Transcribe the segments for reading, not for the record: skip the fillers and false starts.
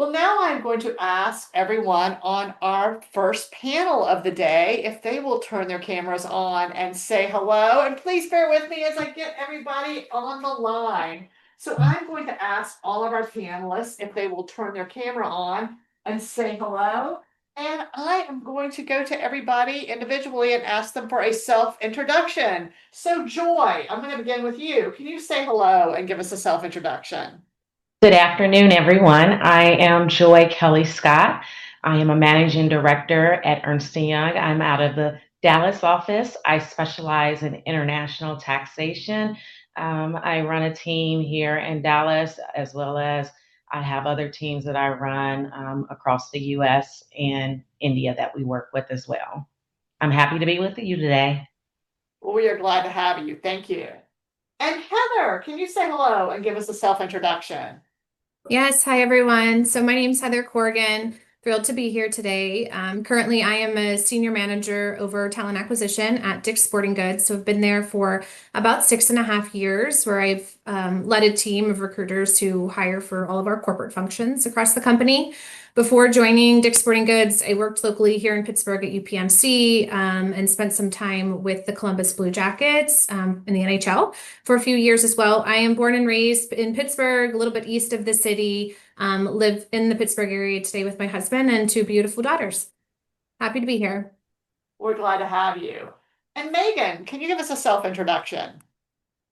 Well, now I'm going to ask everyone on our first panel of the day if they will turn their cameras on and say hello. And please bear with me as I get everybody on the line. So I'm going to ask all of our panelists if they will turn their camera on and say hello. And I am going to go to everybody individually and ask them for a self-introduction. So Joy, I'm going to begin with you. Can you say hello and give us a self-introduction? Good afternoon, everyone. I am Joy Kelly Scott. I am a managing director at Ernst Young. I'm out of the Dallas office. I specialize in international taxation. I run a team here in Dallas, as well as I have other teams that I run across the US and India that we work with as well. I'm happy to be with you today. Well, we are glad to have you. Thank you. And Heather, can you say hello and give us a self-introduction? Yes, hi everyone. So my name is Heather Corrigan. Thrilled to be here today. Currently, I am a senior manager over talent acquisition at Dick's Sporting Goods. So I've been there for about 6.5 years, where I've led a team of recruiters who hire for all of our corporate functions across the company. Before joining Dick's Sporting Goods, I worked locally here in Pittsburgh at UPMC and spent some time with the Columbus Blue Jackets in the NHL for a few years as well. I am born and raised in Pittsburgh, a little bit east of the city. Live in the Pittsburgh area today with my husband and two beautiful daughters. Happy to be here. We're glad to have you. And Megan, can you give us a self-introduction?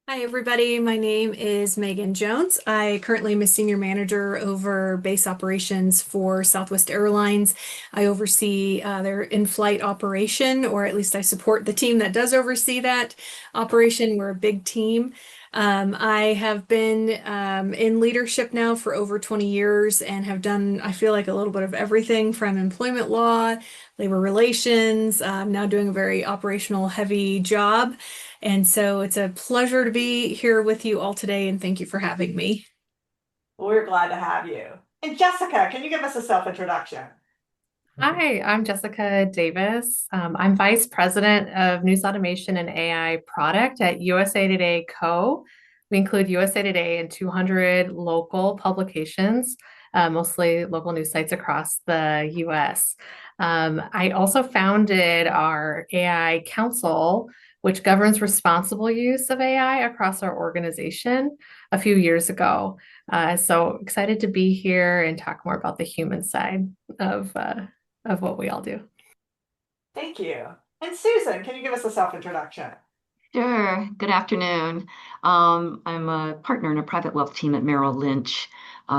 Hi, everybody. My name is Meggan Jones. I currently am a senior manager over base operations for Southwest Airlines. I oversee their in-flight operation, or at least I support the team that does oversee that operation. We're a big team. I have been in leadership now for over 20 years and have done, I feel like, a little bit of everything from employment law, labor relations. I'm now doing a very operational heavy job. And so it's a pleasure to be here with you all today, and thank you for having me. We're glad to have you. And Jessica, can you give us a self-introduction? Hi, I'm Jessica Davis. I'm Vice President of News Automation and AI Product at USA Today Co. We include USA Today in 200 local publications, mostly local news sites across the US. I also founded our AI Council, which governs responsible use of AI across our organization a few years ago. So excited to be here and talk more about the human side of what we all do. Thank you. And Susan, can you give us a self-introduction? Sure. Good afternoon. I'm a partner in a private wealth team at Merrill Lynch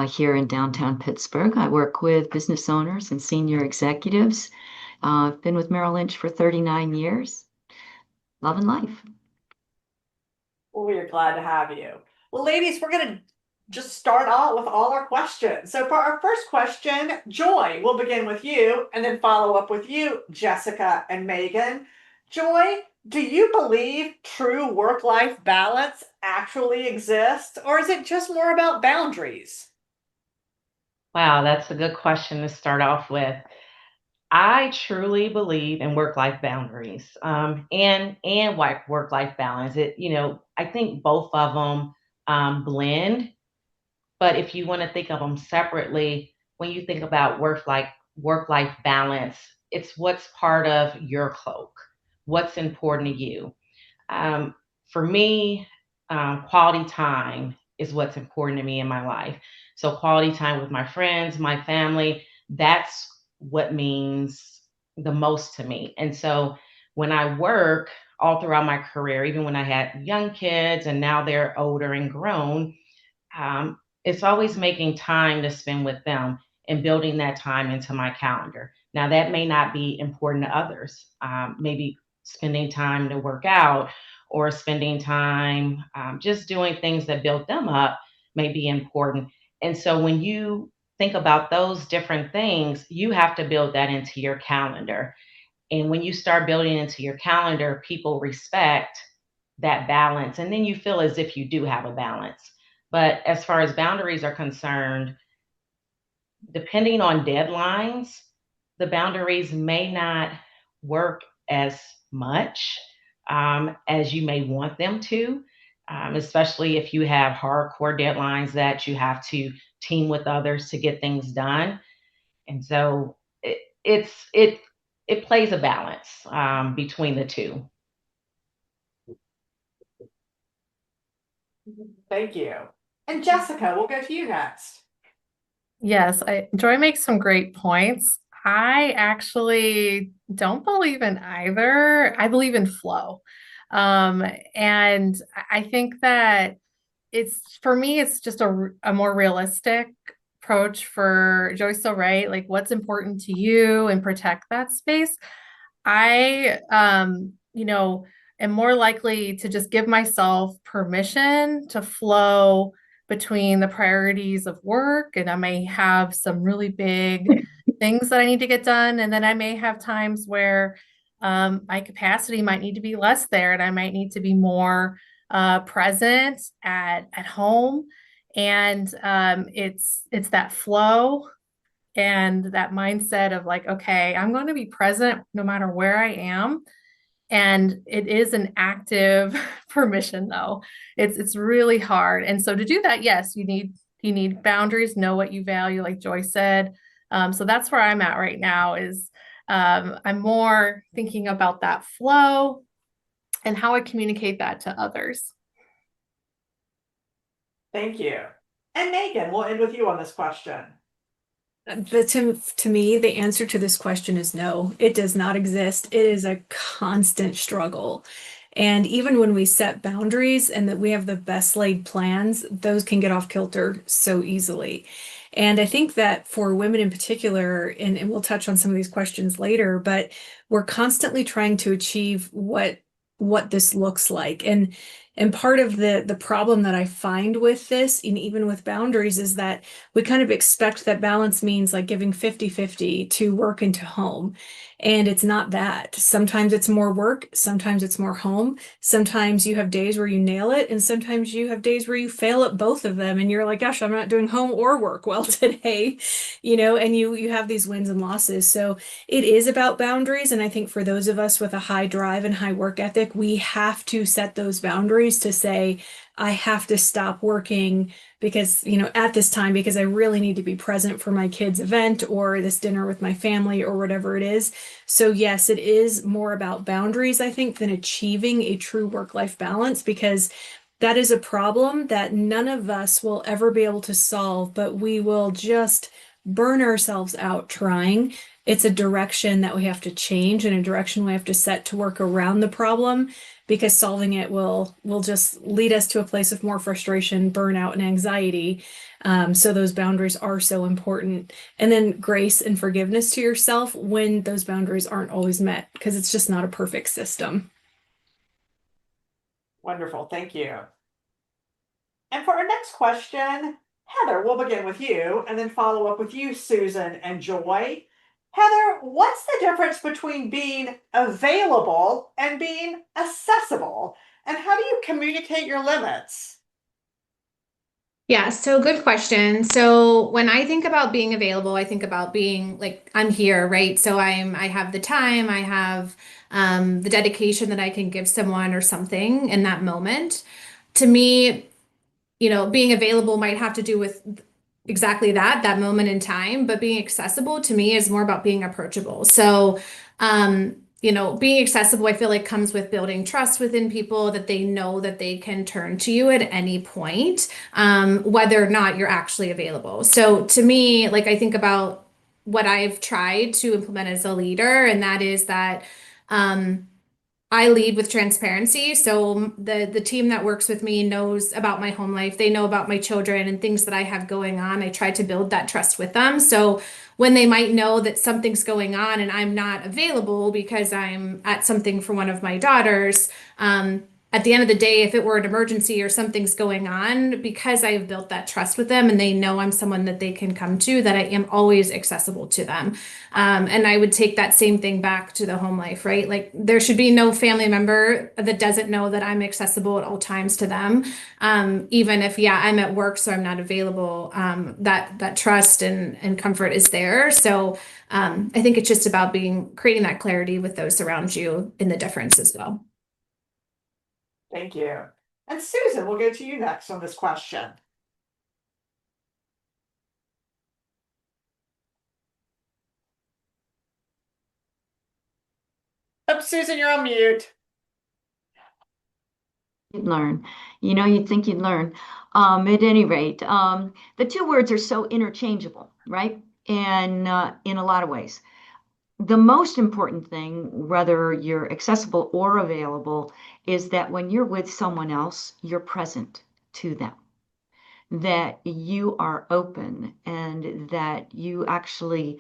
here in downtown Pittsburgh. I work with business owners and senior executives. I've been with Merrill Lynch for 39 years. Love and life. Well, we are glad to have you. Well, ladies, we're going to just start out with all our questions. So for our first question, Joy, we'll begin with you and then follow up with you, Jessica and Megan. Joy, do you believe true work-life balance actually exists, or is it just more about boundaries? Wow, that's a good question to start off with. I truly believe in work-life boundaries and work-life balance. I think both of them blend. But if you want to think of them separately, when you think about work-life balance, it's what's part of your cloak, what's important to you. For me, quality time is what's important to me in my life. So quality time with my friends, my family, that's what means the most to me. And so when I work all throughout my career, even when I had young kids and now they're older and grown, it's always making time to spend with them and building that time into my calendar. Now, that may not be important to others. Maybe spending time to work out or spending time just doing things that build them up may be important. And so when you think about those different things, you have to build that into your calendar. And when you start building into your calendar, people respect that balance. And then you feel as if you do have a balance. But as far as boundaries are concerned, depending on deadlines, the boundaries may not work as much as you may want them to. especially if you have hardcore deadlines that you have to team with others to get things done. And so it plays a balance between the two. Thank you. And Jessica, we'll go to you next. Yes, Joy makes some great points. I actually don't believe in either. I believe in flow. And I think that for me, it's just a more realistic approach for Joy's so right. Like what's important to you and protect that space. I, am more likely to just give myself permission to flow between the priorities of work, and I may have some really big things that I need to get done, and then I may have times where my capacity might need to be less there, and I might need to be more present at home. And it's that flow and that mindset of like, okay, I'm going to be present no matter where I am. And it is an active permission though. It's really hard. And so to do that, yes, you need boundaries, know what you value, like Joy said. So that's where I'm at right now is I'm more thinking about that flow and how I communicate that to others. Thank you. And Megan, we'll end with you on this question. To me, the answer to this question is no, it does not exist. It is a constant struggle. And even when we set boundaries and that we have the best laid plans, those can get off kilter so easily. And I think that for women in particular, and we'll touch on some of these questions later, but we're constantly trying to achieve what this looks like. And part of the problem that I find with this, and even with boundaries, is that we kind of expect that balance means like giving 50-50 to work and to home. And it's not that. Sometimes it's more work, sometimes it's more home. Sometimes you have days where you nail it, and sometimes you have days where you fail at both of them. And you're like, gosh, I'm not doing home or work well today, and you have these wins and losses. So it is about boundaries. And I think for those of us with a high drive and high work ethic, we have to set those boundaries to say, I have to stop working because, at this time, because I really need to be present for my kids' event or this dinner with my family or whatever it is. So yes, it is more about boundaries, I think, than achieving a true work-life balance, because that is a problem that none of us will ever be able to solve, but we will just burn ourselves out trying. It's a direction that we have to change and a direction we have to set to work around the problem, because solving it will just lead us to a place of more frustration, burnout, and anxiety. So those boundaries are so important. And then grace and forgiveness to yourself when those boundaries aren't always met, because it's just not a perfect system. Wonderful. Thank you. And for our next question, Heather, we'll begin with you and then follow up with you, Susan and Joy. Heather, what's the difference between being available and being accessible? And how do you communicate your limits? Yeah, so good question. So when I think about being available, I think about being like I'm here, right? So I have the time, I have the dedication that I can give someone or something in that moment. To me, being available might have to do with exactly that moment in time, but being accessible to me is more about being approachable. So, being accessible, I feel like comes with building trust within people that they know that they can turn to you at any point, whether or not you're actually available. So to me, like I think about what I've tried to implement as a leader, and that is that, I lead with transparency. So the team that works with me knows about my home life. They know about my children and things that I have going on. I try to build that trust with them. So when they might know that something's going on and I'm not available because I'm at something for one of my daughters, at the end of the day, if it were an emergency or something's going on, because I have built that trust with them and they know I'm someone that they can come to, that I am always accessible to them. And I would take that same thing back to the home life, right? Like there should be no family member that doesn't know that I'm accessible at all times to them. Even if, I'm at work, so I'm not available, that trust and comfort is there. So I think it's just about creating that clarity with those around you in the difference as well. Thank you. And Susan, we'll go to you next on this question. Oh, Susan, you're on mute. You'd learn. You'd think you'd learn. At any rate, the two words are so interchangeable, right? And in a lot of ways. The most important thing, whether you're accessible or available, is that when you're with someone else, you're present to them, that you are open and that you actually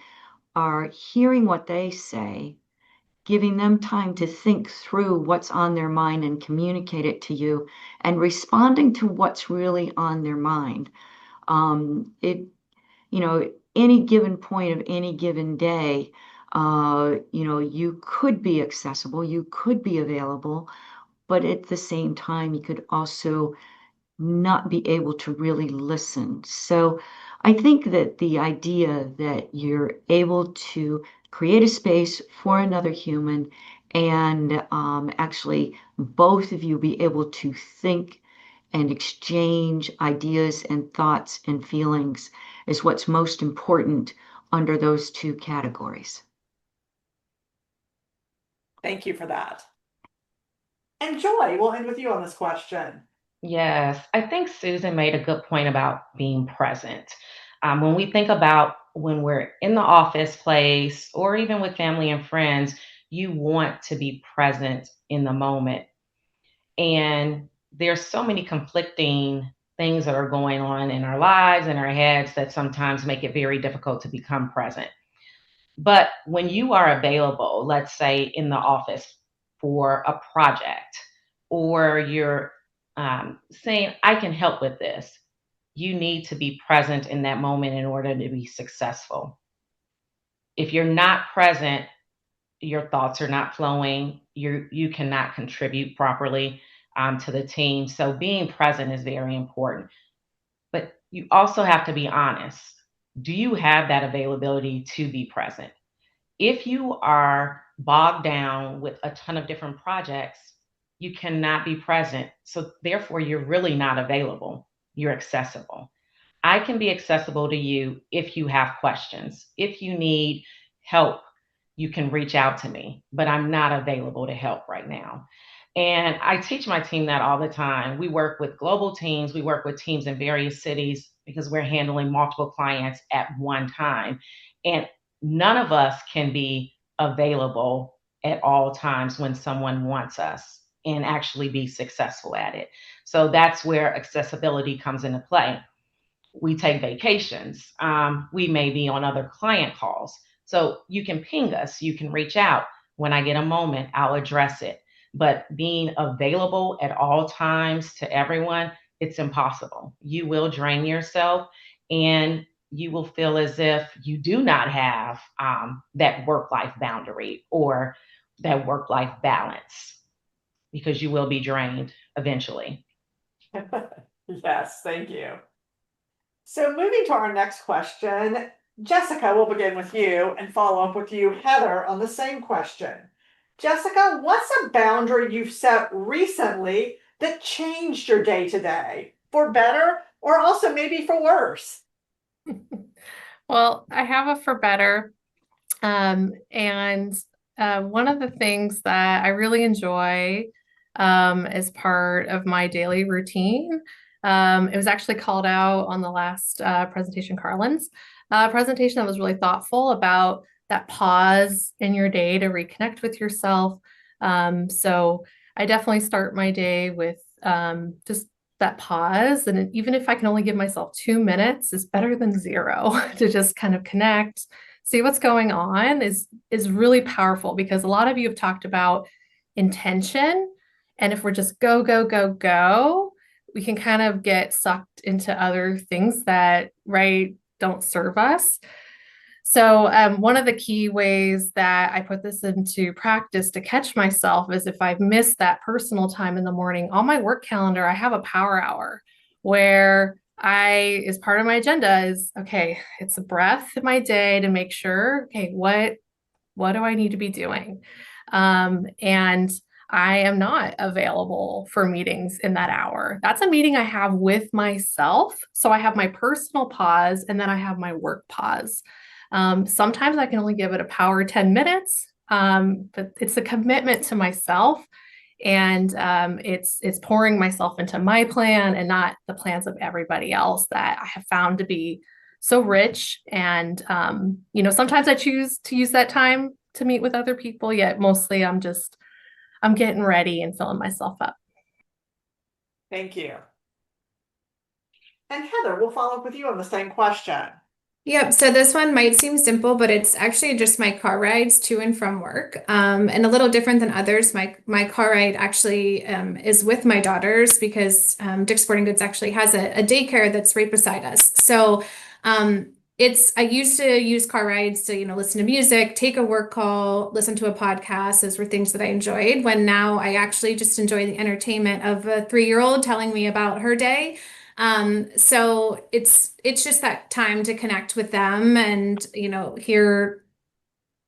are hearing what they say, giving them time to think through what's on their mind and communicate it to you, and responding to what's really on their mind. Any given point of any given day, you could be accessible, you could be available, but at the same time, you could also not be able to really listen. So I think that the idea that you're able to create a space for another human and actually both of you be able to think and exchange ideas and thoughts and feelings is what's most important under those two categories. Thank you for that. And Joy, we'll end with you on this question. Yes, I think Susan made a good point about being present. When we think about when we're in the office place or even with family and friends, you want to be present in the moment. And there's so many conflicting things that are going on in our lives and our heads that sometimes make it very difficult to become present. But when you are available, let's say in the office for a project, or you're saying, I can help with this, you need to be present in that moment in order to be successful. If you're not present, your thoughts are not flowing, you cannot contribute properly to the team. So being present is very important. But you also have to be honest. Do you have that availability to be present? If you are bogged down with a ton of different projects, you cannot be present. So therefore, you're really not available. You're accessible. I can be accessible to you if you have questions. If you need help, you can reach out to me, but I'm not available to help right now. And I teach my team that all the time. We work with global teams, we work with teams in various cities because we're handling multiple clients at one time. And none of us can be available at all times when someone wants us and actually be successful at it. So that's where accessibility comes into play. We take vacations. We may be on other client calls. So you can ping us, you can reach out. When I get a moment, I'll address it. But being available at all times to everyone, it's impossible. You will drain yourself and you will feel as if you do not have that work-life boundary or that work-life balance because you will be drained eventually. Yes, thank you. So moving to our next question, Jessica, we'll begin with you and follow up with you, Heather, on the same question. Jessica, what's a boundary you've set recently that changed your day to day for better or also maybe for worse? Well, I have a for better. And one of the things that I really enjoy as part of my daily routine, it was actually called out on the last presentation, Carlin's presentation, that was really thoughtful about that pause in your day to reconnect with yourself. So I definitely start my day with just that pause. And even if I can only give myself 2 minutes, is better than 0 to just kind of connect, see what's going on is really powerful, because a lot of you have talked about intention. And if we're just go, go, go, go, we can kind of get sucked into other things that, right, don't serve us. So one of the key ways that I put this into practice to catch myself is if I've missed that personal time in the morning, on my work calendar, I have a power hour where as part of my agenda is, okay, it's a breath in my day to make sure, okay, what do I need to be doing? And I am not available for meetings in that hour. That's a meeting I have with myself. So I have my personal pause and then I have my work pause. Sometimes I can only give it a power 10 minutes, but it's a commitment to myself. And it's pouring myself into my plan and not the plans of everybody else that I have found to be so rich. And sometimes I choose to use that time to meet with other people, yet mostly I'm getting ready and filling myself up. Thank you. And Heather, we'll follow up with you on the same question. Yep. So this one might seem simple, but it's actually just my car rides to and from work. And a little different than others. My car ride actually is with my daughters because Dick's Sporting Goods actually has a daycare that's right beside us. So I used to use car rides to, listen to music, take a work call, listen to a podcast. Those were things that I enjoyed. When now I actually just enjoy the entertainment of a 3-year-old telling me about her day. So it's just that time to connect with them and, hear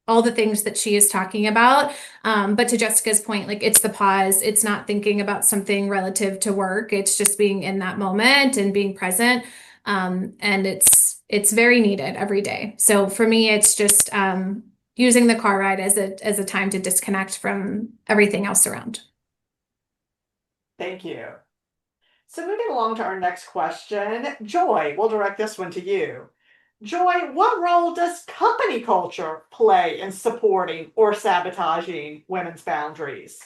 all the things that she is talking about. But to Jessica's point, like it's the pause. It's not thinking about something relative to work. It's just being in that moment and being present. And it's very needed every day. So for me, it's just using the car ride as a time to disconnect from everything else around. Thank you. So moving along to our next question, Joy, we'll direct this one to you. Joy, what role does company culture play in supporting or sabotaging women's boundaries?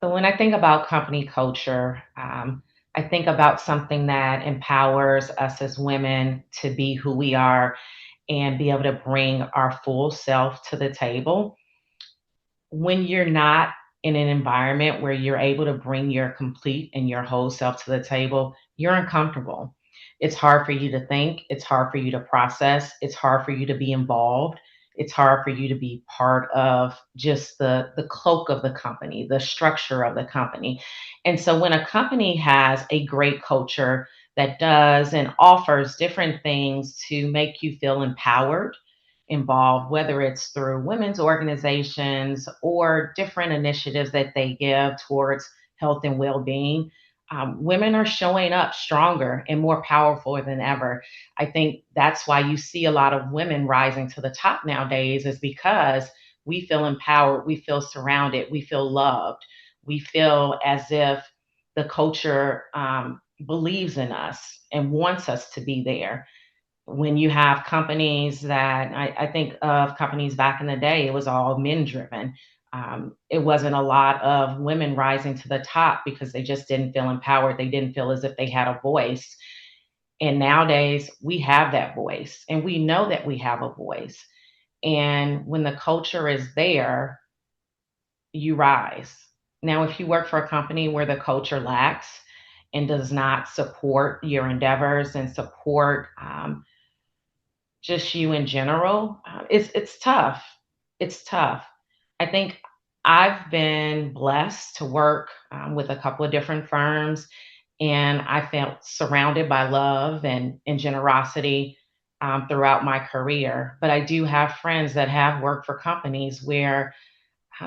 So when I think about company culture, I think about something that empowers us as women to be who we are and be able to bring our full self to the table. When you're not in an environment where you're able to bring your complete and your whole self to the table, you're uncomfortable. It's hard for you to think, it's hard for you to process, it's hard for you to be involved, it's hard for you to be part of just the cloak of the company, the structure of the company. And so when a company has a great culture that does and offers different things to make you feel empowered, involved, whether it's through women's organizations or different initiatives that they give towards health and well being, women are showing up stronger and more powerful than ever. I think that's why you see a lot of women rising to the top nowadays, is because we feel empowered, we feel surrounded, we feel loved, we feel as if the culture believes in us and wants us to be there. When you have companies that I think of companies back in the day, it was all men driven. It wasn't a lot of women rising to the top because they just didn't feel empowered. They didn't feel as if they had a voice. And nowadays we have that voice and we know that we have a voice. And when the culture is there, you rise. Now, if you work for a company where the culture lacks and does not support your endeavors and support just you in general, it's tough. It's tough. I think I've been blessed to work with a couple of different firms, and I felt surrounded by love and generosity throughout my career. But I do have friends that have worked for companies where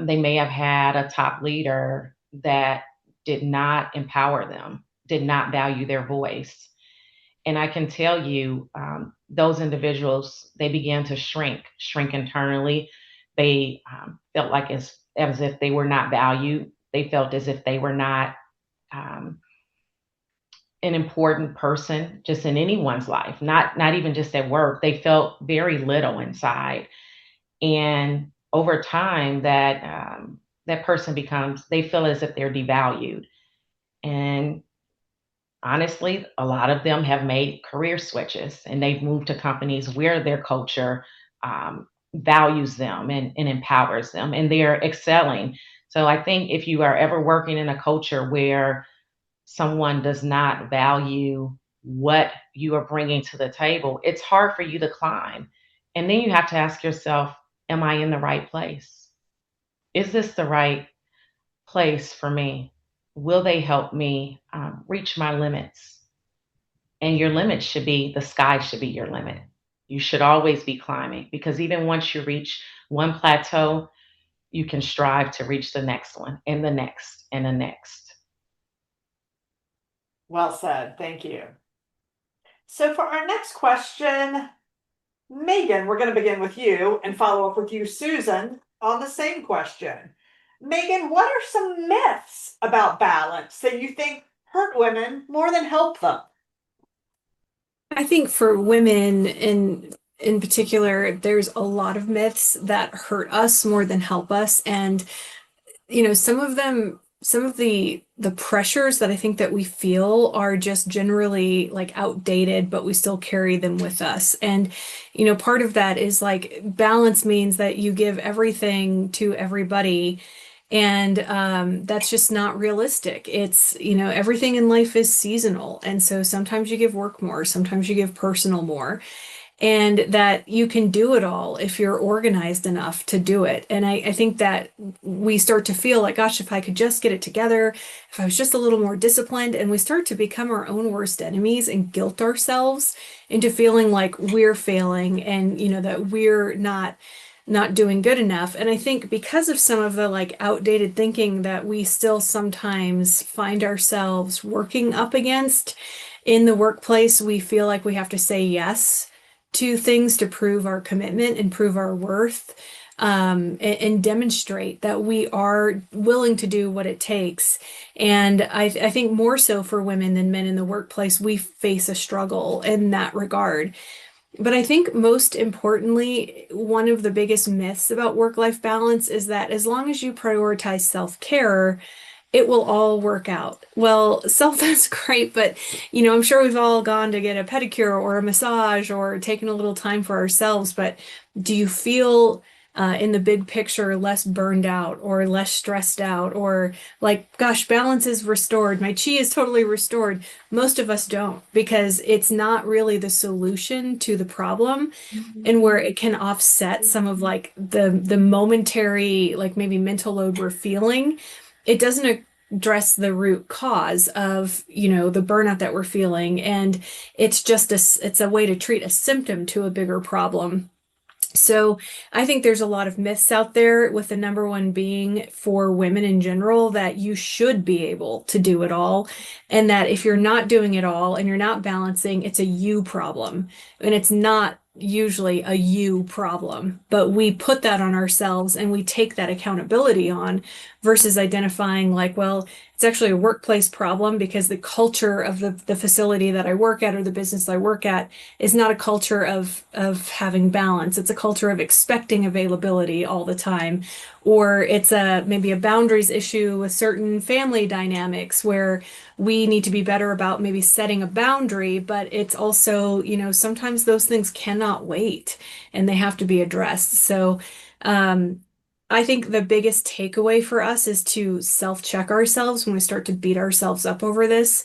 they may have had a top leader that did not empower them, did not value their voice. And I can tell you, those individuals, they began to shrink internally. They felt like as if they were not valued. They felt as if they were not um, an important person just in anyone's life, not even just at work. They felt very little inside. And over time, that person they feel as if they're devalued. And honestly, a lot of them have made career switches and they've moved to companies where their culture values them and empowers them and they're excelling. So I think if you are ever working in a culture where someone does not value what you are bringing to the table, it's hard for you to climb. And then you have to ask yourself, am I in the right place? Is this the right place for me? Will they help me reach my limits? And your limits the sky should be your limit. You should always be climbing because even once you reach one plateau, you can strive to reach the next one and the next and the next. Well said. Thank you. So for our next question, Megan, we're going to begin with you and follow up with you, Susan, on the same question. Megan, what are some myths about balance that you think hurt women more than help them? I think for women in particular, there's a lot of myths that hurt us more than help us. And, some of the pressures that I think that we feel are just generally like outdated, but we still carry them with us. And, part of that is like balance means that you give everything to everybody. And that's just not realistic. It's, everything in life is seasonal. And so sometimes you give work more, sometimes you give personal more, and that you can do it all if you're organized enough to do it. And I think that we start to feel like, gosh, if I could just get it together, if I was just a little more disciplined, and we start to become our own worst enemies and guilt ourselves into feeling like we're failing and, that we're not doing good enough. And I think because of some of the like outdated thinking that we still sometimes find ourselves working up against in the workplace, we feel like we have to say yes to things to prove our commitment and prove our worth, and demonstrate that we are willing to do what it takes. And I think more so for women than men in the workplace, we face a struggle in that regard. But I think most importantly, one of the biggest myths about work-life balance is that as long as you prioritize self-care, it will all work out. Well, self is great, but I'm sure we've all gone to get a pedicure or a massage or taken a little time for ourselves, but do you feel in the big picture less burned out or less stressed out, or like, gosh, balance is restored, my chi is totally restored? Most of us don't, because it's not really the solution to the problem. And where it can offset some of like the momentary, like maybe mental load we're feeling, it doesn't address the root cause of, the burnout that we're feeling. And it's just it's a way to treat a symptom to a bigger problem. So I think there's a lot of myths out there, with the number one being for women in general, that you should be able to do it all. And that if you're not doing it all and you're not balancing, it's a you problem. And it's not usually a you problem, but we put that on ourselves and we take that accountability on, versus identifying like, well, it's actually a workplace problem because the culture of the facility that I work at or the business I work at is not a culture of having balance. It's a culture of expecting availability all the time. Or it's maybe a boundaries issue with certain family dynamics where we need to be better about maybe setting a boundary, but it's also, sometimes those things cannot wait and they have to be addressed. So, I think the biggest takeaway for us is to self-check ourselves when we start to beat ourselves up over this.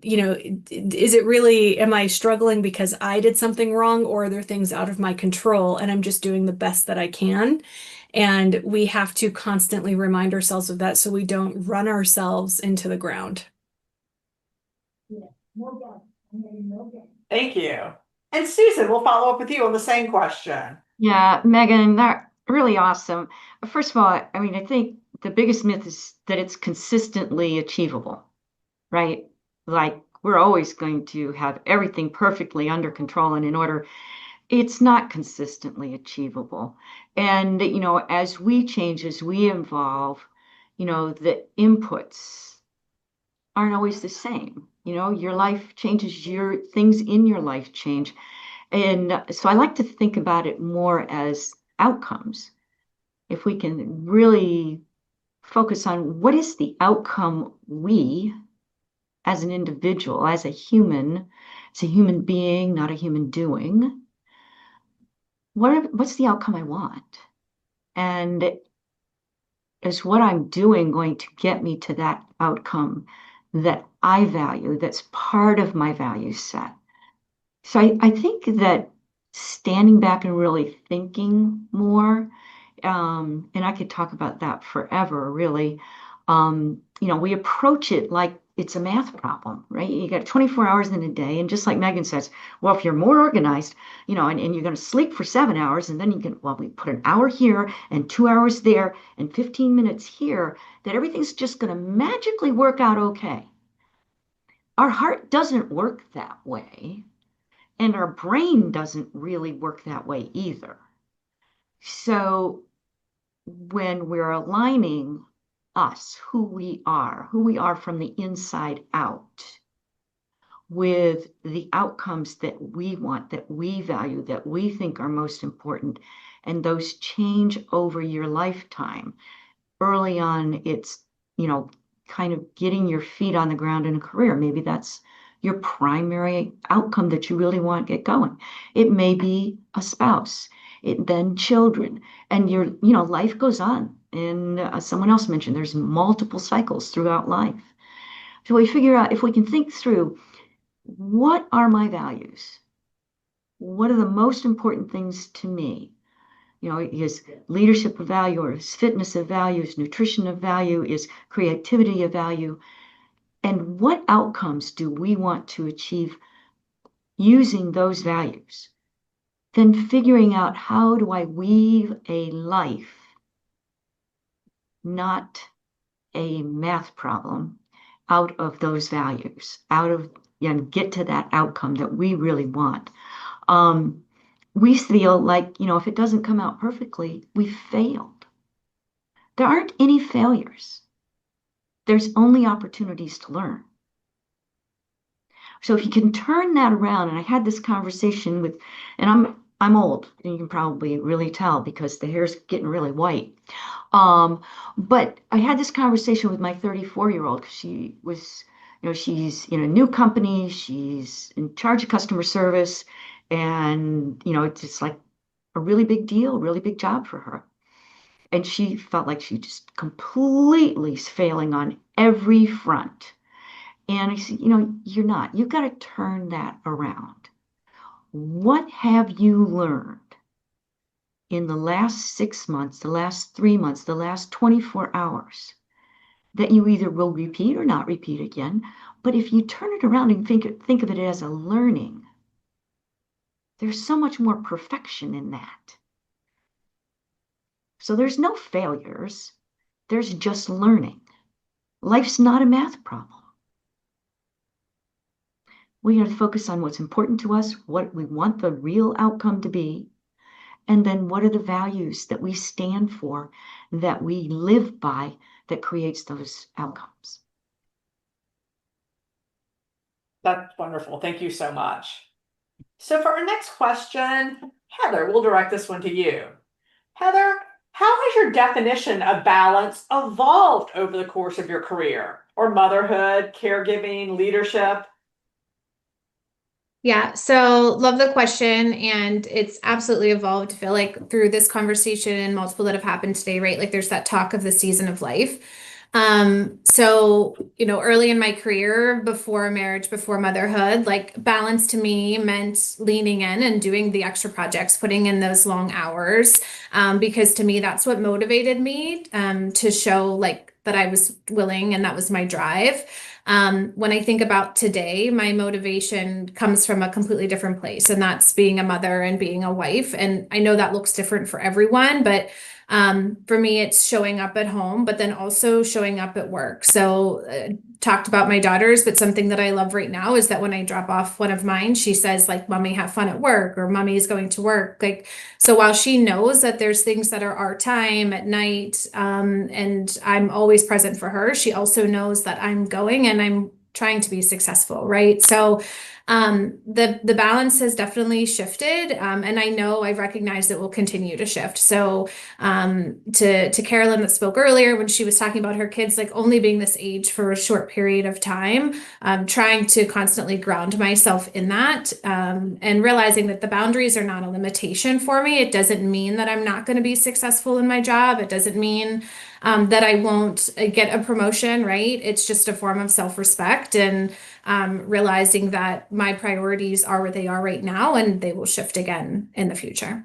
Is it really, am I struggling because I did something wrong, or are there things out of my control and I'm just doing the best that I can? And we have to constantly remind ourselves of that so we don't run ourselves into the ground. Thank you. And Susan, we'll follow up with you on the same question. Yeah, Megan, that's really awesome. First of all, I mean, I think the biggest myth is that it's consistently achievable, right? Like we're always going to have everything perfectly under control and in order. It's not consistently achievable. And, as we change, as we evolve, the inputs aren't always the same. Your life changes, your things in your life change. And so I like to think about it more as outcomes. If we can really focus on what is the outcome we, as an individual, as a human being, not a human doing, what's the outcome I want? And is what I'm doing going to get me to that outcome that I value, that's part of my value set? So I think that standing back and really thinking more, and I could talk about that forever, really. We approach it like it's a math problem, right? You got 24 hours in a day. And just like Megan says, well, if you're more organized, you know, and you're going to sleep for 7 hours, and then you can, well, we put an hour here and 2 hours there and 15 minutes here, that everything's just going to magically work out okay. Our heart doesn't work that way, and our brain doesn't really work that way either. So when we're aligning us, who we are from the inside out, with the outcomes that we want, that we value, that we think are most important, and those change over your lifetime. Early on, it's, you know, kind of getting your feet on the ground in a career. Maybe that's your primary outcome that you really want to get going. It may be a spouse, then children, and you know, life goes on. And someone else mentioned there's multiple cycles throughout life. So we figure out, if we can think through, what are my values? What are the most important things to me? You know, is leadership of value, or is fitness of value, is nutrition of value, is creativity of value? And what outcomes do we want to achieve using those values? Then figuring out, how do I weave a life, not a math problem, out of those values, out of, and get to that outcome that we really want. We feel like, you know, if it doesn't come out perfectly, we failed. There aren't any failures. There's only opportunities to learn. So if you can turn that around, and I had this conversation with, and I'm old, and you can probably really tell because the hair's getting really white. But I had this conversation with my 34-year-old, because she was, you know, she's in a new company, she's in charge of customer service, and, you know, it's just like a really big deal, really big job for her. And she felt like she just completely failing on every front. And I said, you know, you're not. You've got to turn that around. What have you learned in the last 6 months, the last 3 months, the last 24 hours that you either will repeat or not repeat again? But if you turn it around and think of it as a learning, there's so much more perfection in that. So there's no failures. There's just learning. Life's not a math problem. We have to focus on what's important to us, what we want the real outcome to be, and then what are the values that we stand for, that we live by, that creates those outcomes. That's wonderful. Thank you so much. So for our next question, Heather, we'll direct this one to you. Heather, how has your definition of balance evolved over the course of your career, or motherhood, caregiving, leadership? Yeah, so love the question, and it's absolutely evolved. I feel like through this conversation and multiple that have happened today, right? Like there's that talk of the season of life. So, you know, early in my career, before marriage, before motherhood, like balance to me meant leaning in and doing the extra projects, putting in those long hours, because to me, that's what motivated me, to show like that I was willing, and that was my drive. When I think about today, my motivation comes from a completely different place, and that's being a mother and being a wife. And I know that looks different for everyone, but for me, it's showing up at home, but then also showing up at work. So talked about my daughters, but something that I love right now is that when I drop off one of mine, she says like, "Mommy, have fun at work," or "Mommy is going to work." Like, so while she knows that there's things that are our time at night, and I'm always present for her, she also knows that I'm going and I'm trying to be successful, right? So the balance has definitely shifted, and I know I recognize it will continue to shift. So to Carolyn that spoke earlier when she was talking about her kids like only being this age for a short period of time, trying to constantly ground myself in that, and realizing that the boundaries are not a limitation for me. It doesn't mean that I'm not going to be successful in my job. It doesn't mean that I won't get a promotion, right? It's just a form of self-respect, and realizing that my priorities are where they are right now, and they will shift again in the future.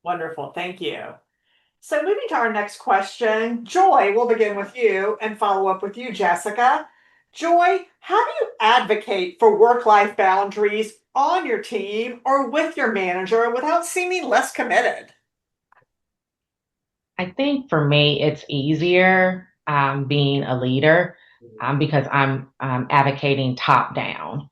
Wonderful. Thank you. So moving to our next question, Joy, we'll begin with you and follow up with you, Jessica. Joy, how do you advocate for work-life boundaries on your team or with your manager without seeming less committed? I think for me, it's easier being a leader because I'm advocating top down.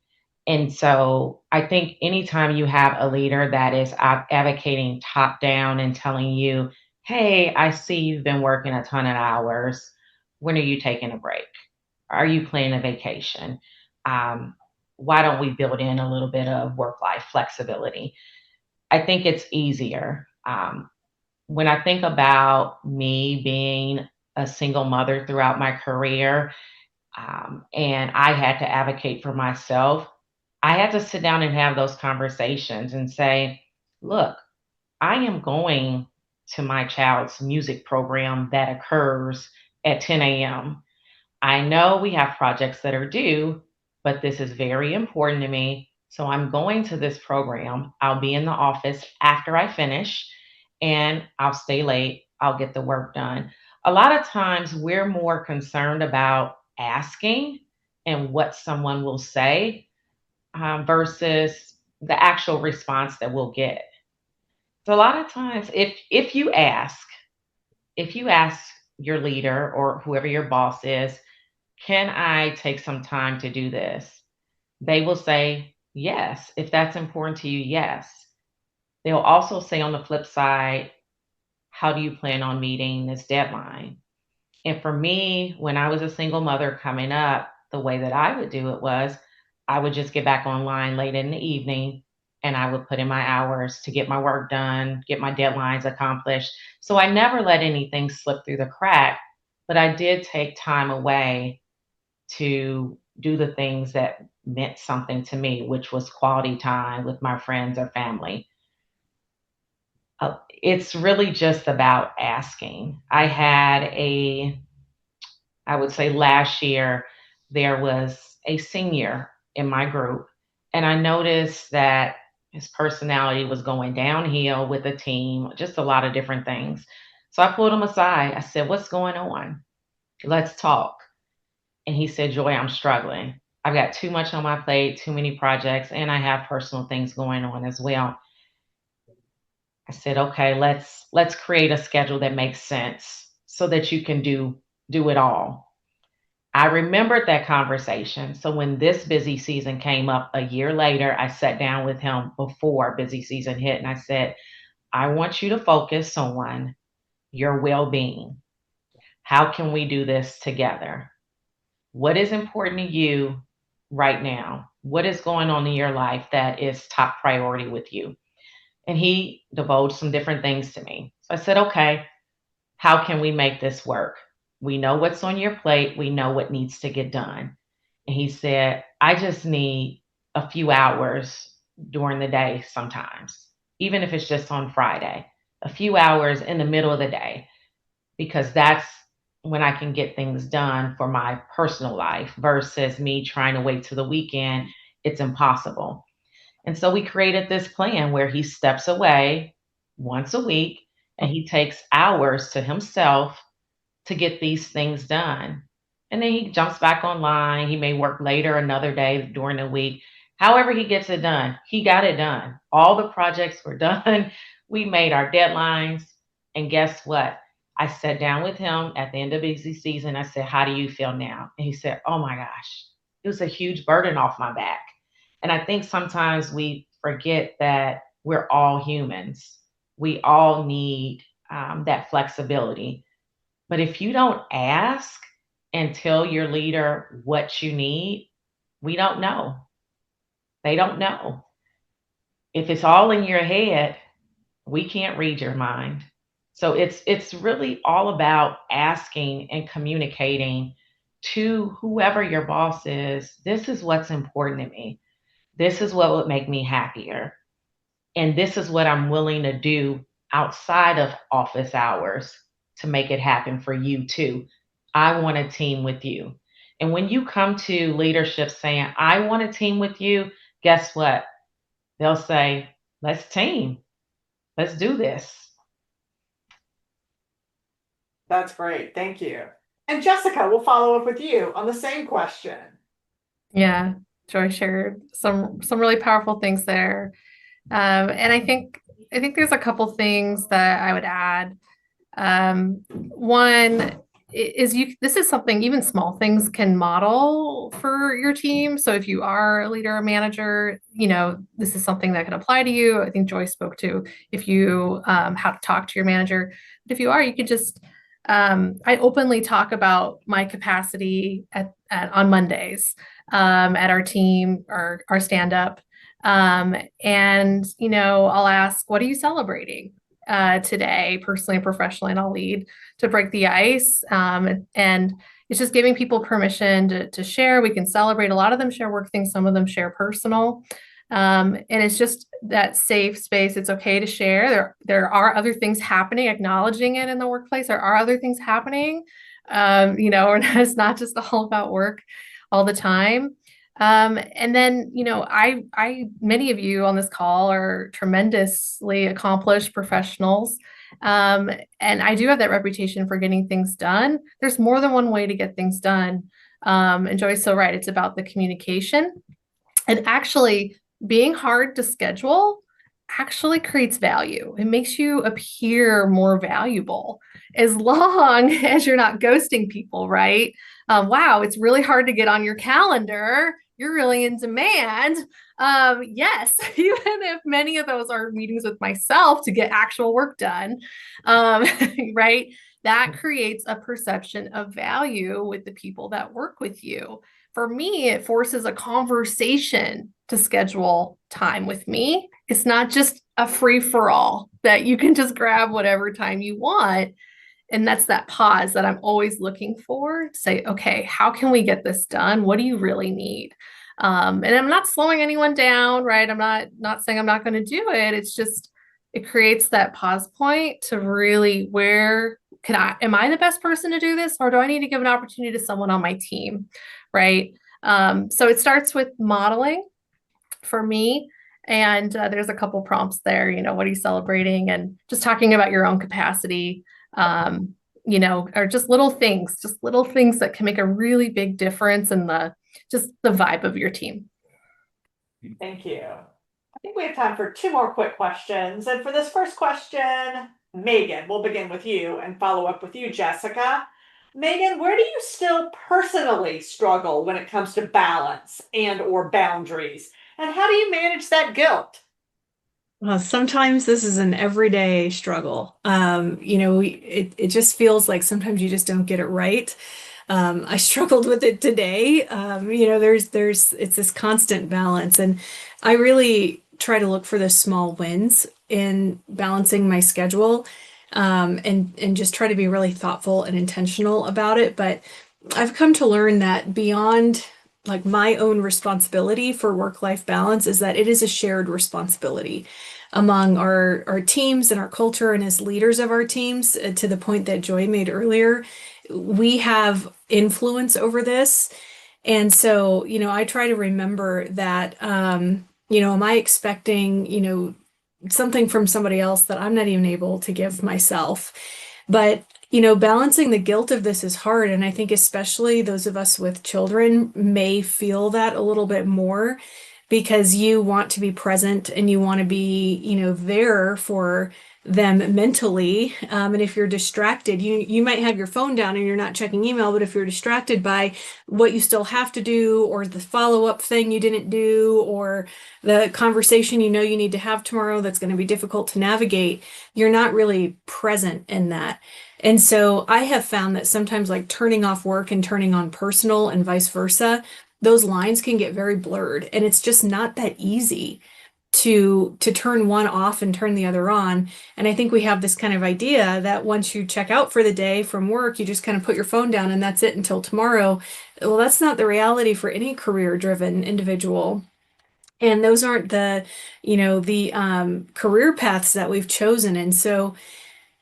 And so I think anytime you have a leader that is advocating top down and telling you, hey, I see you've been working a ton of hours. When are you taking a break? Are you planning a vacation? Um, why don't we build in a little bit of work life flexibility? I think it's easier. When I think about me being a single mother throughout my career, and I had to advocate for myself, I had to sit down and have those conversations and say, look, I am going to my child's music program that occurs at 10 a.m. I know we have projects that are due, but this is very important to me. So I'm going to this program. I'll be in the office after I finish and I'll stay late. I'll get the work done. A lot of times we're more concerned about asking and what someone will say versus the actual response that we'll get. So a lot of times if you ask your leader or whoever your boss is, can I take some time to do this? They will say, yes. If that's important to you, yes. They'll also say on the flip side, how do you plan on meeting this deadline? And for me, when I was a single mother coming up, the way that I would do it was I would just get back online late in the evening and I would put in my hours to get my work done, get my deadlines accomplished. So I never let anything slip through the crack, but I did take time away to do the things that meant something to me, which was quality time with my friends or family. It's really just about asking. I would say last year, there was a senior in my group, and I noticed that his personality was going downhill with the team, just a lot of different things. So I pulled him aside. I said, what's going on? Let's talk. And he said, Joy, I'm struggling. I've got too much on my plate, too many projects, and I have personal things going on as well. I said, okay, let's create a schedule that makes sense so that you can do it all. I remembered that conversation. So when this busy season came up a year later, I sat down with him before busy season hit and I said, I want you to focus on your well-being. How can we do this together? What is important to you right now? What is going on in your life that is top priority with you? And he divulged some different things to me. So I said, okay, how can we make this work? We know what's on your plate. We know what needs to get done. And he said, I just need a few hours during the day sometimes, even if it's just on Friday, a few hours in the middle of the day, because that's when I can get things done for my personal life versus me trying to wait till the weekend. It's impossible. And so we created this plan where he steps away once a week and he takes hours to himself to get these things done. And then he jumps back online. He may work later another day during the week. However, he gets it done. He got it done. All the projects were done. We made our deadlines. And guess what? I sat down with him at the end of busy season. I said, how do you feel now? And he said, oh my gosh, it was a huge burden off my back. And I think sometimes we forget that we're all humans. We all need that flexibility. But if you don't ask and tell your leader what you need, we don't know. They don't know. If it's all in your head, we can't read your mind. So it's really all about asking and communicating to whoever your boss is. This is what's important to me. This is what would make me happier. And this is what I'm willing to do outside of office hours to make it happen for you too. I want to team with you. And when you come to leadership saying, I want to team with you, guess what? They'll say, let's team. Let's do this. That's great. Thank you. And Jessica, we'll follow up with you on the same question. Yeah, Joy shared some really powerful things there. And I think there's a couple things that I would add. One is this is something, even small things can model for your team. So if you are a leader or manager, this is something that can apply to you. I think Joy spoke to if you how to talk to your manager. But if you are, you could just I openly talk about my capacity on Mondays at our team, our stand up. And I'll ask, what are you celebrating today, personally and professionally? And I'll lead to break the ice. And it's just giving people permission to share. We can celebrate. A lot of them share work things, some of them share personal. And it's just that safe space. It's okay to share. There are other things happening, acknowledging it in the workplace. There are other things happening. It's not just all about work all the time. And then, many of you on this call are tremendously accomplished professionals. And I do have that reputation for getting things done. There's more than one way to get things done. And Joy's so right. It's about the communication. And actually, being hard to schedule actually creates value. It makes you appear more valuable as long as you're not ghosting people, right? Wow, it's really hard to get on your calendar. You're really in demand. Yes, even if many of those are meetings with myself to get actual work done, right? That creates a perception of value with the people that work with you. For me, it forces a conversation to schedule time with me. It's not just a free for all that you can just grab whatever time you want. And that's that pause that I'm always looking for to say, okay, how can we get this done? What do you really need? And I'm not slowing anyone down, right? I'm not saying I'm not going to do it. It's just, it creates that pause point to really, am I the best person to do this? Or do I need to give an opportunity to someone on my team? Right. So it starts with modeling for me. And there's a couple prompts there, what are you celebrating? And just talking about your own capacity, or just little things that can make a really big difference in the vibe of your team. Thank you. I think we have time for 2 more quick questions. And for this first question, Megan, we'll begin with you and follow up with you, Jessica. Megan, where do you still personally struggle when it comes to balance and or boundaries? And how do you manage that guilt? Well, sometimes this is an everyday struggle. It just feels like sometimes you just don't get it right. I struggled with it today. It's this constant balance, and I really try to look for the small wins in balancing my schedule, and just try to be really thoughtful and intentional about it. But I've come to learn that beyond like my own responsibility for work-life balance is that it is a shared responsibility among our teams and our culture, and as leaders of our teams, to the point that Joy made earlier, we have influence over this. And so, I try to remember that, am I expecting, something from somebody else that I'm not even able to give myself? But balancing the guilt of this is hard. And I think especially those of us with children may feel that a little bit more, because you want to be present and you want to be, there for them mentally. And if you're distracted, you might have your phone down and you're not checking email, but if you're distracted by what you still have to do, or the follow-up thing you didn't do, or the conversation you need to have tomorrow that's going to be difficult to navigate, you're not really present in that. And so I have found that sometimes, like turning off work and turning on personal and vice versa, those lines can get very blurred, and it's just not that easy to turn one off and turn the other on. And I think we have this kind of idea that once you check out for the day from work, you just kind of put your phone down and that's it until tomorrow. Well, that's not the reality for any career-driven individual. And those aren't the career paths that we've chosen. And so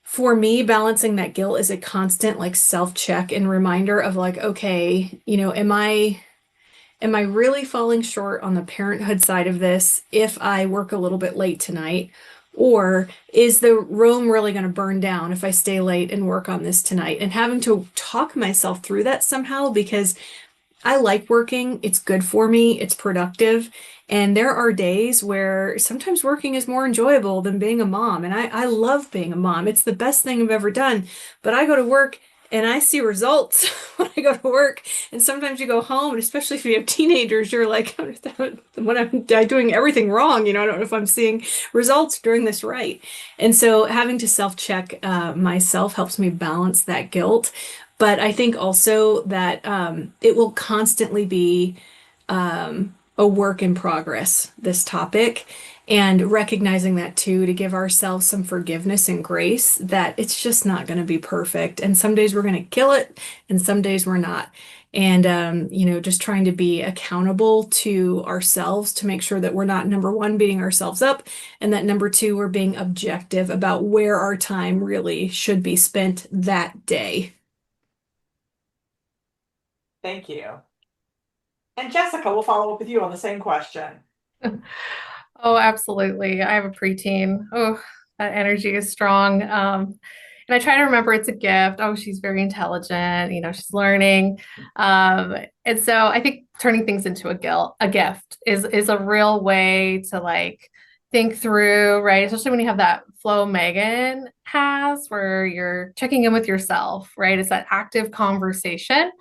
for me, balancing that guilt is a constant like self-check and reminder of like, okay, am I really falling short on the parenthood side of this if I work a little bit late tonight? Or is the room really going to burn down if I stay late and work on this tonight? And having to talk myself through that somehow, because I like working. It's good for me. It's productive. And there are days where sometimes working is more enjoyable than being a mom. And I love being a mom. It's the best thing I've ever done. But I go to work and I see results when I go to work. And sometimes you go home, and especially if you have teenagers, you're like, what am I doing everything wrong? I don't know if I'm seeing results doing this right. And so having to self-check myself helps me balance that guilt. But I think also that it will constantly be a work in progress, this topic, and recognizing that too, to give ourselves some forgiveness and grace that it's just not going to be perfect. And some days we're going to kill it, and some days we're not. And, just trying to be accountable to ourselves to make sure that we're not, number one, beating ourselves up, and that number two, we're being objective about where our time really should be spent that day. Thank you. And Jessica, we'll follow up with you on the same question. Oh, absolutely. I have a preteen. Oh, that energy is strong. And I try to remember it's a gift. Oh, she's very intelligent. She's learning. And so I think turning things into a gift is a real way to like think through, right? Especially when you have that flow Meggan has, where you're checking in with yourself, right? It's that active conversation.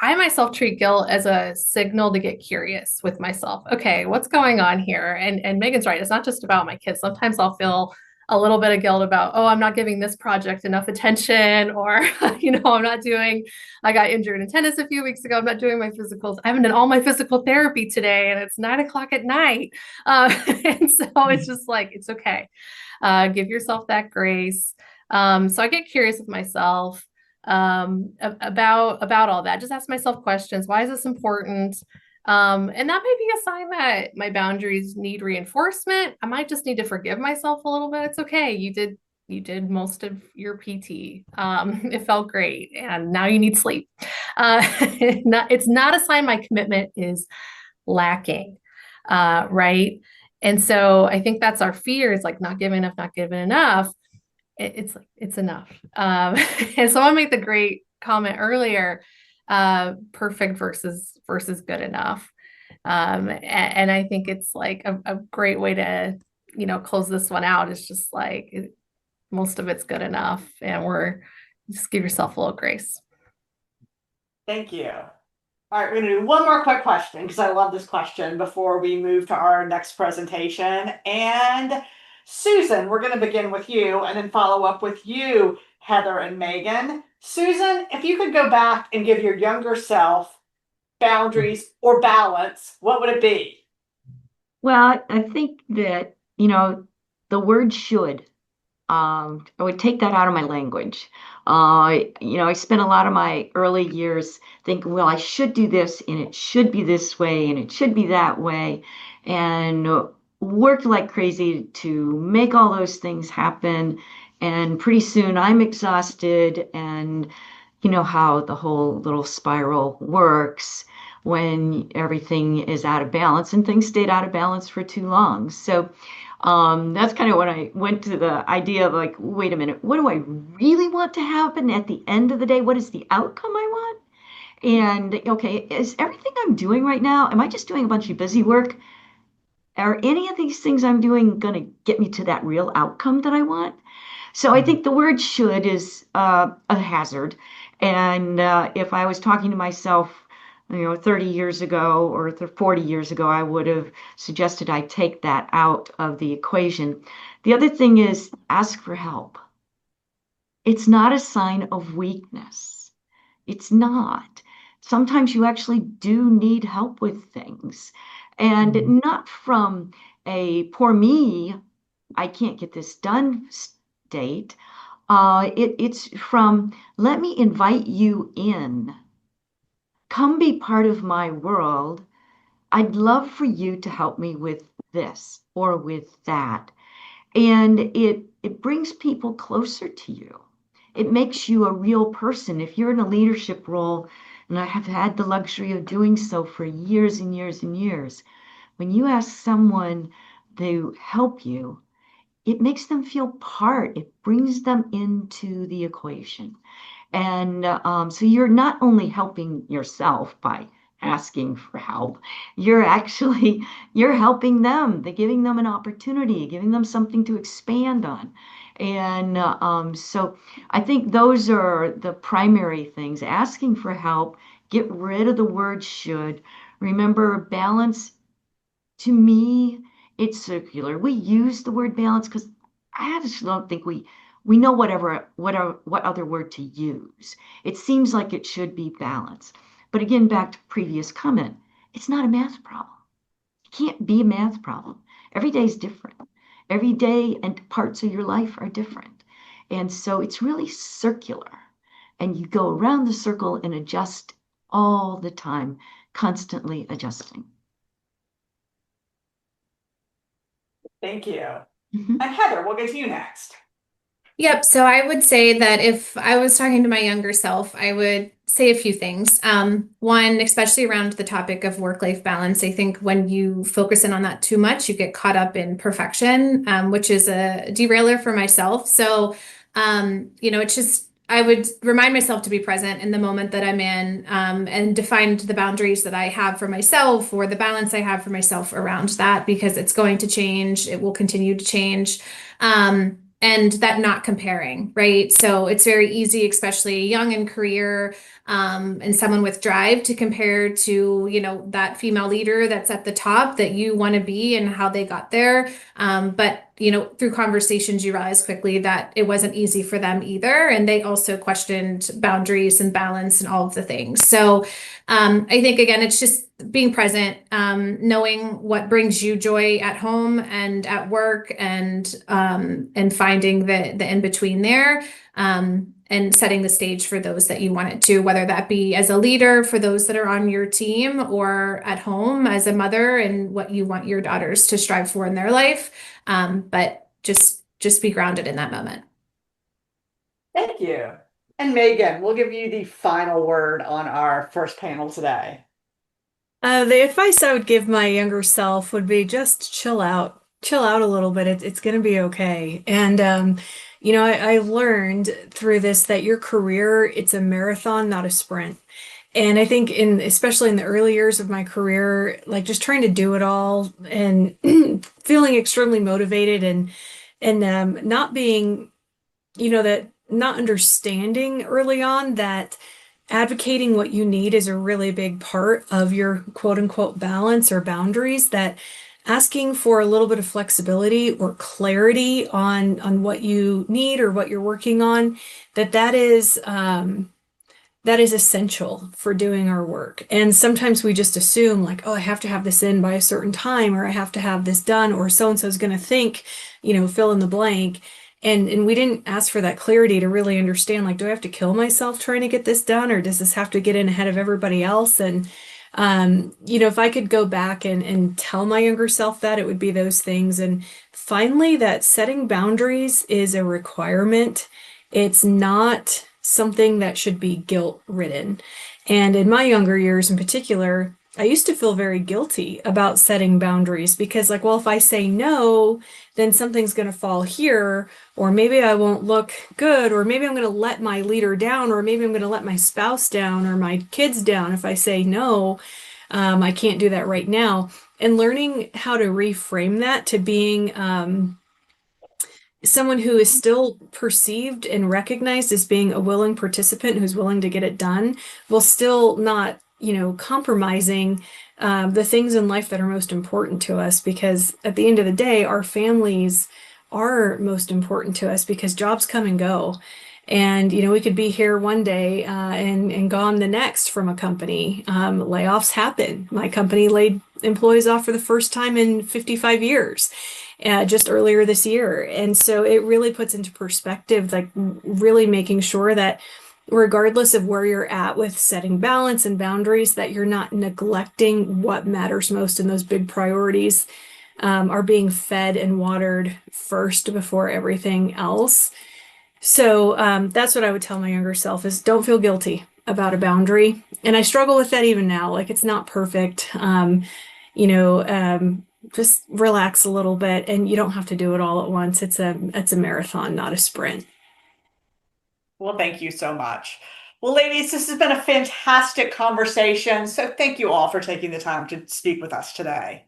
I myself treat guilt as a signal to get curious with myself. Okay, what's going on here? And Megan's right. It's not just about my kids. Sometimes I'll feel a little bit of guilt about, oh, I'm not giving this project enough attention, or, I got injured in tennis a few weeks ago. I'm not doing my physicals. I haven't done all my physical therapy today, and it's 9 o'clock at night. And so it's just like, it's okay. Give yourself that grace. So I get curious with myself about all that. Just ask myself questions. Why is this important? And that may be a sign that my boundaries need reinforcement. I might just need to forgive myself a little bit. It's okay. You did most of your PT. It felt great, and now you need sleep. It's not a sign my commitment is lacking, right? And so I think that's our fear, is like not giving enough. It's enough. And someone made the great comment earlier, perfect versus good enough. And I think it's like a great way to, close this one out. It's just like most of it's good enough, and just give yourself a little grace. Thank you. All right, we're going to do one more quick question, because I love this question, before we move to our next presentation. And Susan, we're going to begin with you and then follow up with you, Heather and Meggan. Susan, if you could go back and give your younger self boundaries or balance, what would it be? Well, I think that, the word should, I would take that out of my language. I spent a lot of my early years thinking, well, I should do this, and it should be this way, and it should be that way, and worked like crazy to make all those things happen. And pretty soon I'm exhausted, and you know how the whole little spiral works when everything is out of balance, and things stayed out of balance for too long. So that's kind of when I went to the idea of like, wait a minute, what do I really want to happen at the end of the day? What is the outcome I want? And okay, is everything I'm doing right now, am I just doing a bunch of busy work? Are any of these things I'm doing going to get me to that real outcome that I want? So I think the word should is a hazard. And if I was talking to myself, 30 years ago or 40 years ago, I would have suggested I take that out of the equation. The other thing is ask for help. It's not a sign of weakness. It's not. Sometimes you actually do need help with things. And not from a poor me, I can't get this done state. It's from, let me invite you in. Come be part of my world. I'd love for you to help me with this or with that. And it brings people closer to you. It makes you a real person. If you're in a leadership role, and I have had the luxury of doing so for years and years and years, when you ask someone to help you, it makes them feel part. It brings them into the equation. And so you're not only helping yourself by asking for help, you're helping them. They're giving them an opportunity, giving them something to expand on. And so I think those are the primary things. Asking for help, get rid of the word should. Remember, balance, to me, it's circular. We use the word balance because I just don't think we know what other word to use. It seems like it should be balance. But again, back to previous comment, it's not a math problem. It can't be a math problem. Every day is different. Every day and parts of your life are different. And so it's really circular. And you go around the circle and adjust all the time, constantly adjusting. Thank you. Mhm. And Heather, we'll get to you next. Yep. So I would say that if I was talking to my younger self, I would say a few things. One, especially around the topic of work-life balance, I think when you focus in on that too much, you get caught up in perfection, which is a derailer for myself. So, it's just, I would remind myself to be present in the moment that I'm in, and define the boundaries that I have for myself or the balance I have for myself around that, because it's going to change. It will continue to change. And that not comparing, right? So it's very easy, especially young in career, and someone with drive, to compare to, that female leader that's at the top that you want to be and how they got there. But through conversations, you realize quickly that it wasn't easy for them either. And they also questioned boundaries and balance and all of the things. So I think, again, it's just being present, knowing what brings you joy at home and at work, and finding the in between there, and setting the stage for those that you want it to, whether that be as a leader for those that are on your team, or at home as a mother and what you want your daughters to strive for in their life. But just be grounded in that moment. Thank you. And Megan, we'll give you the final word on our first panel today. The advice I would give my younger self would be just chill out. Chill out a little bit. It's going to be okay. And, I learned through this that your career, it's a marathon, not a sprint. And I think especially in the early years of my career, like just trying to do it all and feeling extremely motivated and not being, that not understanding early on that advocating what you need is a really big part of your quote unquote balance or boundaries, that asking for a little bit of flexibility or clarity on what you need or what you're working on, that is essential for doing our work. And sometimes we just assume like, oh, I have to have this in by a certain time, or I have to have this done, or so-and-so is going to think, fill in the blank. And we didn't ask for that clarity to really understand, like, do I have to kill myself trying to get this done, or does this have to get in ahead of everybody else? And, if I could go back and tell my younger self that, it would be those things. And finally, that setting boundaries is a requirement. It's not something that should be guilt-ridden. And in my younger years in particular, I used to feel very guilty about setting boundaries because, like, well, if I say no, then something's going to fall here, or maybe I won't look good, or maybe I'm going to let my leader down, or maybe I'm going to let my spouse down or my kids down if I say no. I can't do that right now. And learning how to reframe that to being someone who is still perceived and recognized as being a willing participant who's willing to get it done, while still not compromising the things in life that are most important to us, because at the end of the day, our families are most important to us, because jobs come and go. And, we could be here one day and gone the next from a company. Layoffs happen. My company laid employees off for the first time in 55 years. Just earlier this year. And so it really puts into perspective, like really making sure that regardless of where you're at with setting balance and boundaries, that you're not neglecting what matters most, and those big priorities are being fed and watered first before everything else. So that's what I would tell my younger self, is don't feel guilty about a boundary. And I struggle with that even now. Like, it's not perfect. just relax a little bit, and you don't have to do it all at once. It's a marathon, not a sprint. Well, thank you so much. Well, ladies, this has been a fantastic conversation. So thank you all for taking the time to speak with us today.